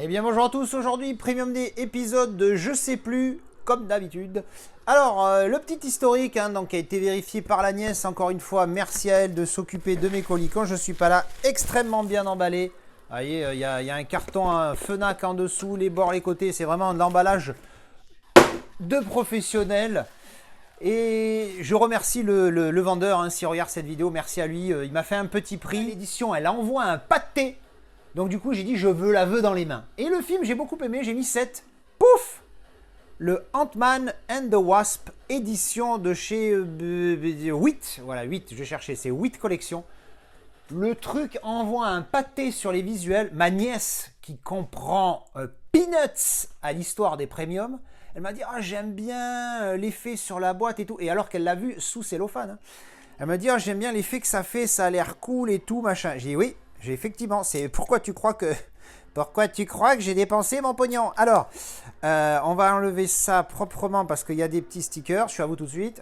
Eh bien bonjour à tous, aujourd'hui Premium Day épisode de je sais plus, comme d'habitude. Alors le petit historique donc, qui a été vérifié par la nièce, encore une fois merci à elle de s'occuper de mes colis quand je suis pas là, extrêmement bien emballé. Vous voyez, il y a un carton, un Fnac en dessous, les bords, les côtés, c'est vraiment de l'emballage de professionnels. Et je remercie le vendeur, s'il regarde cette vidéo, merci à lui, il m'a fait un petit prix. L'édition, elle envoie un pâté. Donc du coup, j'ai dit, je veux la veux dans les mains. Et le film, j'ai beaucoup aimé, j'ai mis 7. Pouf! Le Ant-Man and the Wasp, édition de chez 8. Voilà, 8, je cherchais, c'est 8 collections. Le truc envoie un pâté sur les visuels. Ma nièce, qui comprend peanuts à l'histoire des premiums, elle m'a dit, ah, j'aime bien l'effet sur la boîte et tout. Et alors qu'elle l'a vu sous cellophane. Elle m'a dit, ah, j'aime bien l'effet que ça fait, ça a l'air cool et tout, machin. J'ai dit, oui. Effectivement, c'est pourquoi tu crois que j'ai dépensé mon pognon. Alors, on va enlever ça proprement parce qu'il y a des petits stickers. Je suis à vous tout de suite.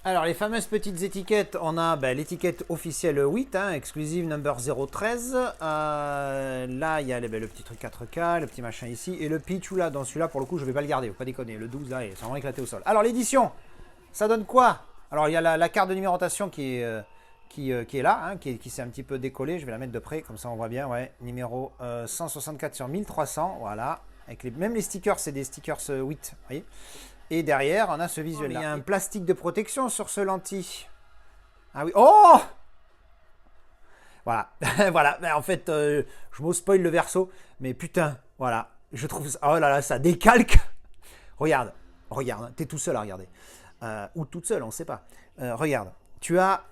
Alors, les fameuses petites étiquettes, on a l'étiquette officielle 8, exclusive number 013. Là, il y a le petit truc 4K, le petit machin ici. Et le Pichou là, dans celui-là, pour le coup, je ne vais pas le garder, faut pas déconner. Le 12 là, c'est vraiment éclaté au sol. Alors, l'édition, ça donne quoi? Alors, il y a la carte de numérotation qui est là, qui s'est un petit peu décollé. Je vais la mettre de près, comme ça on voit bien. Ouais, numéro 164 sur 1300, voilà. Avec même les stickers, c'est des stickers 8, vous voyez. Et derrière, on a ce visuel-là. Il y a un plastique de protection sur ce lentille. Ah oui, oh! Voilà, voilà. En fait, je me spoil le verso, mais putain, voilà. Je trouve ça, oh là là, ça décalque. Regarde, t'es tout seul à regarder. Ou toute seule, on ne sait pas. Regarde, tu as...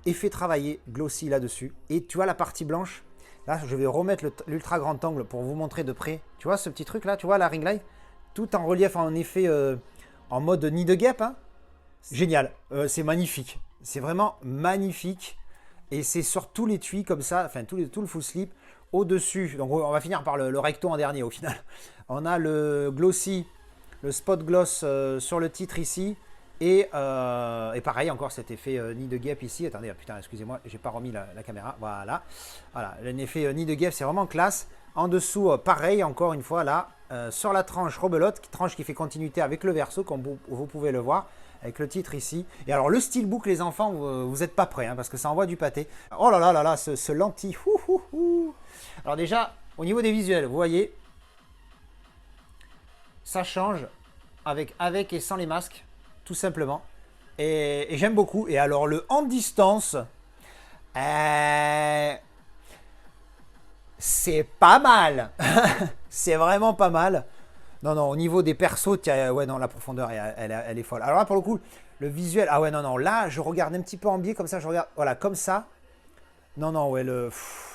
effet travaillé glossy là-dessus et tu vois la partie blanche là. Je vais remettre l'ultra grand angle pour vous montrer de près. Tu vois ce petit truc là, tu vois la ring light tout en relief, en effet en mode nid de guêpe, génial. C'est magnifique, c'est vraiment magnifique et c'est sur tous les tuyaux comme ça, enfin tout le full slip au dessus. Donc on va finir par le recto en dernier au final. On a le glossy, le spot gloss sur le titre ici. Et pareil, encore cet effet nid de guêpe ici. Attendez, putain, excusez-moi, j'ai pas remis la caméra. Voilà, l'effet nid de guêpe, c'est vraiment classe. En dessous, pareil, encore une fois, là, sur la tranche rebelote, tranche qui fait continuité avec le verso, comme vous pouvez le voir, avec le titre ici. Et alors, le steelbook, les enfants, vous n'êtes pas prêts, parce que ça envoie du pâté. Oh là là là là, ce lentille. Alors déjà, au niveau des visuels, vous voyez, ça change avec et sans les masques. Tout simplement. Et j'aime beaucoup. Et alors, le en distance, c'est pas mal. C'est vraiment pas mal. Non, au niveau des persos, ouais, non, la profondeur, elle est folle. Alors là, pour le coup, le visuel, ah ouais, non, là, je regarde un petit peu en biais, comme ça, je regarde, voilà, comme ça. Non, ouais,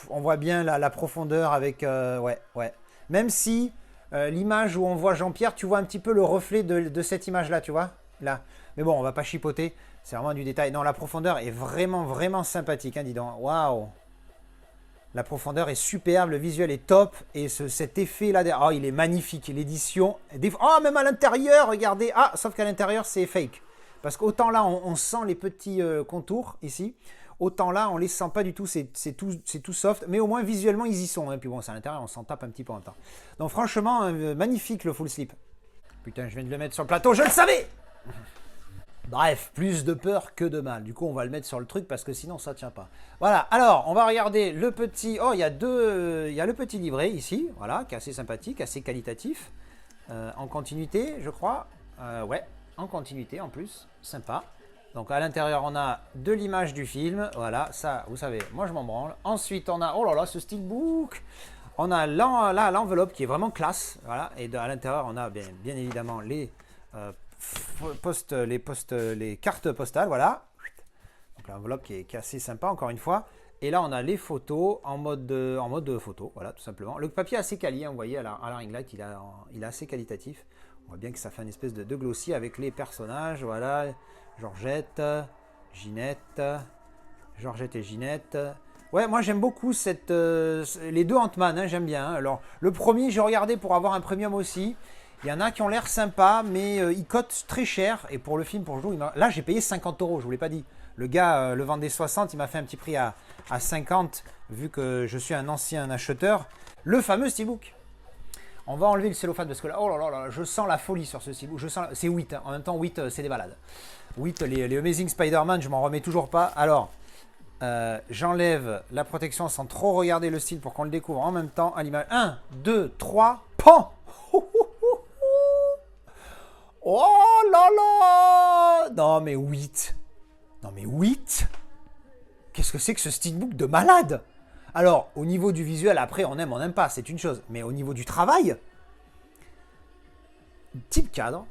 on voit bien la profondeur avec, ouais. Même si, l'image où on voit Jean-Pierre, tu vois un petit peu le reflet de cette image-là, tu vois là. Mais bon, on va pas chipoter, c'est vraiment du détail. Non, la profondeur est vraiment sympathique, dis donc. Waouh! La profondeur est superbe, le visuel est top. Et cet effet là, oh, il est magnifique. L'édition, oh, même à l'intérieur, regardez. Ah, sauf qu'à l'intérieur, c'est fake. Parce qu'autant là, on sent les petits contours ici. Autant là, on les sent pas du tout, c'est tout soft. Mais au moins, visuellement, ils y sont. Puis bon, c'est à l'intérieur, on s'en tape un petit peu en même temps. Donc franchement, magnifique le full slip. Putain, je viens de le mettre sur le plateau, je le savais! Bref, plus de peur que de mal. Du coup, on va le mettre sur le truc parce que sinon, ça ne tient pas. Voilà, alors, on va regarder le petit... Oh, il y a le petit livret ici, voilà, qui est assez sympathique, assez qualitatif. En continuité, je crois. Ouais, en continuité en plus, sympa. Donc, à l'intérieur, on a de l'image du film. Voilà, ça, vous savez, moi, je m'en branle. Ensuite, on a... Oh là là, ce steelbook. On a là l'enveloppe qui est vraiment classe. Voilà, et à l'intérieur, on a bien évidemment les cartes postales, voilà. Donc l'enveloppe qui est assez sympa, encore une fois. Et là, on a les photos en mode photo, voilà, tout simplement. Le papier est assez quali, vous voyez, à la ring light, il est assez qualitatif. On voit bien que ça fait une espèce de glossy avec les personnages, voilà. Georgette et Ginette. Ouais, moi j'aime beaucoup les deux Ant-Man, j'aime bien. Alors, le premier, j'ai regardé pour avoir un premium aussi. Il y en a qui ont l'air sympas, mais ils cotent très cher. Et pour le film, pour le jour, là j'ai payé 50 €, je ne vous l'ai pas dit. Le gars le vendait 60, il m'a fait un petit prix à 50, vu que je suis un ancien acheteur. Le fameux steelbook. On va enlever le cellophane parce que là, oh là là, là je sens la folie sur ce steelbook. C'est 8, hein. En même temps 8 c'est des balades. 8, les Amazing Spider-Man, je m'en remets toujours pas. Alors, j'enlève la protection sans trop regarder le style pour qu'on le découvre en même temps à l'image. 1, 2, 3, pan. Oh là là. Non mais 8. Non mais 8. Qu'est-ce que c'est que ce steelbook de malade? Alors, au niveau du visuel, après, on n'aime pas, c'est une chose. Mais au niveau du travail, type cadre,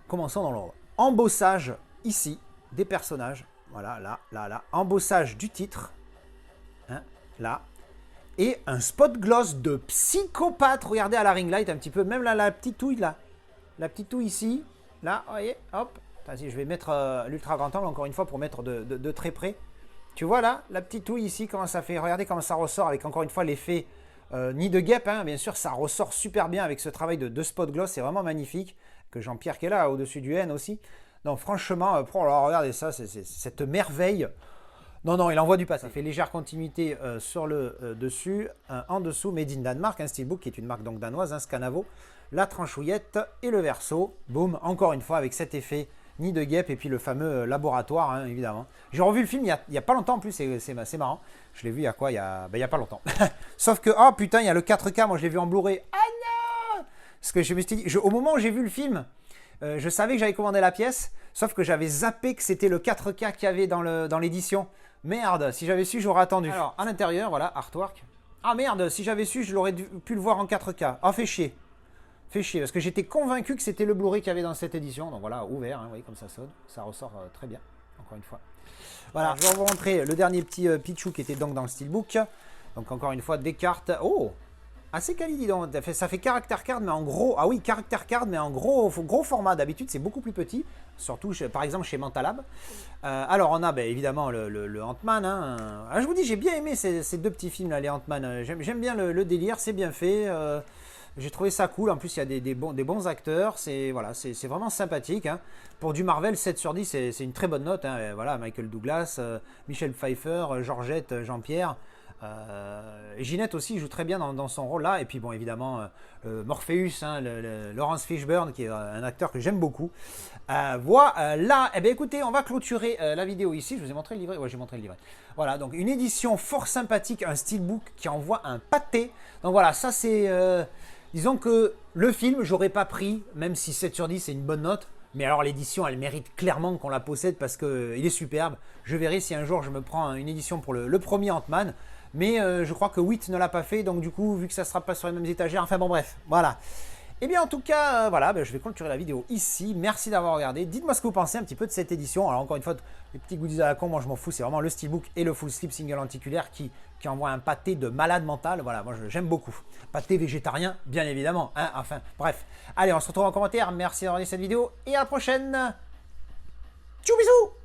commençons dans l'ordre. Embossage, ici, des personnages. Voilà, là. Embossage du titre. Hein, là. Et un spot gloss de psychopathe. Regardez à la ring light un petit peu. Même là, la petite touille, là. La petite touille ici. Là, vous voyez, hop. Vas-y, je vais mettre l'ultra grand angle, encore une fois, pour mettre de très près. Tu vois là, la petite touille ici, comment ça fait? Regardez comment ça ressort avec encore une fois l'effet nid de guêpe. Hein, bien sûr, ça ressort super bien avec ce travail de spot gloss. C'est vraiment magnifique. Que Jean-Pierre qui est là, au-dessus du N aussi. Donc franchement, alors, regardez ça, c'est cette merveille. Non, il envoie du pas. Ça fait légère continuité sur le dessus. En dessous, Made in Danemark, un steelbook qui est une marque donc danoise, un Scanavo. La tranchouillette et le verso. Boum, encore une fois avec cet effet nid de guêpe et puis le fameux laboratoire, hein, évidemment. J'ai revu le film il y a pas longtemps en plus, c'est marrant. Je l'ai vu il y a quoi? Il y a pas longtemps. Sauf que, oh putain, il y a le 4K, moi je l'ai vu en Blu-ray. Ah non! Parce que je me suis dit, au moment où j'ai vu le film, je savais que j'avais commandé la pièce, sauf que j'avais zappé que c'était le 4K qu'il y avait dans l'édition. Merde, si j'avais su, j'aurais attendu. Alors, à l'intérieur, voilà, artwork. Ah merde, si j'avais su, je l'aurais pu le voir en 4K. Ah, fait chier. Fait chier, parce que j'étais convaincu que c'était le Blu-ray qu'il y avait dans cette édition. Donc voilà, ouvert, hein, vous voyez comme ça sonne. Ça ressort très bien, encore une fois. Voilà, je vais vous montrer le dernier petit Pichou qui était donc dans le steelbook. Donc encore une fois, des cartes. Oh, assez quali, dis donc. Ça fait caractère card, mais en gros. Ah oui, caractère card, mais en gros format. D'habitude, c'est beaucoup plus petit. Surtout, par exemple, chez Mentalab. Alors, on a évidemment le Ant-Man. Hein. Ah, je vous dis, j'ai bien aimé ces deux petits films, là, les Ant-Man. J'aime bien le délire, c'est bien fait. J'ai trouvé ça cool. En plus, il y a des bons acteurs. C'est vraiment sympathique. Hein. Pour du Marvel, 7 sur 10, c'est une très bonne note. Hein. Voilà, Michael Douglas, Michel Pfeiffer, Georgette, Jean-Pierre. Et Ginette aussi joue très bien dans son rôle là. Et puis, bon, évidemment, Morpheus, hein, Laurence Fishburne, qui est un acteur que j'aime beaucoup. Voilà. Eh bien, écoutez, on va clôturer la vidéo ici. Je vous ai montré le livret. Ouais, j'ai montré le livret. Voilà, donc une édition fort sympathique, un steelbook qui envoie un pâté. Donc voilà, ça c'est... disons que le film, j'aurais pas pris, même si 7 sur 10 c'est une bonne note. Mais alors l'édition, elle mérite clairement qu'on la possède parce qu'il est superbe. Je verrai si un jour je me prends une édition pour le premier Ant-Man. Mais je crois que 8 ne l'a pas fait. Donc du coup, vu que ça ne sera pas sur les mêmes étagères, enfin bon bref, voilà. Et bien en tout cas, voilà, je vais clôturer la vidéo ici. Merci d'avoir regardé. Dites-moi ce que vous pensez un petit peu de cette édition. Alors encore une fois, les petits goodies à la con, moi je m'en fous. C'est vraiment le steelbook et le full slip single lenticulaire qui envoie un pâté de malade mental. Voilà, moi j'aime beaucoup. Pâté végétarien, bien évidemment. Hein, enfin, bref. Allez, on se retrouve en commentaire. Merci d'avoir regardé cette vidéo et à la prochaine. Tchou bisous.